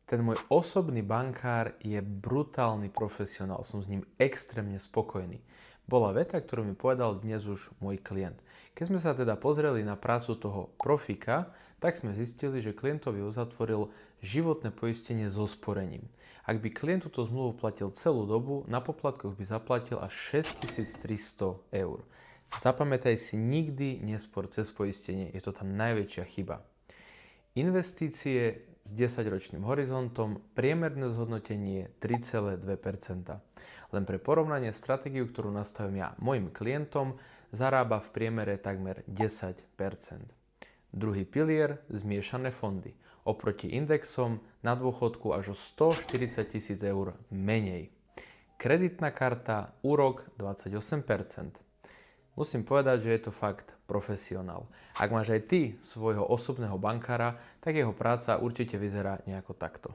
Ten môj osobný bankár je brutálny profesionál, som s ním extrémne spokojný. Bola veta, ktorú mi povedal dnes už môj klient. Keď sme sa teda pozreli na prácu toho profika, tak sme zistili, že klientovi uzatvoril životné poistenie so sporením. Ak by klient túto zmluvu platil celú dobu, na poplatkoch by zaplatil až 6300 eur. Zapamätaj si, nikdy nespor cez poistenie, je to tá najväčšia chyba. Investície s 10-ročným horizontom, priemerné zhodnotenie 3,2%. Len pre porovnanie stratégiu, ktorú nastavím ja mojim klientom, zarába v priemere takmer 10%. Druhý pilier, zmiešané fondy. Oproti indexom na dôchodku až o 140 000 eur menej. Kreditná karta, úrok 28%. Musím povedať, že je to fakt profesionál. Ak máš aj ty svojho osobného bankára, tak jeho práca určite vyzerá nejako takto.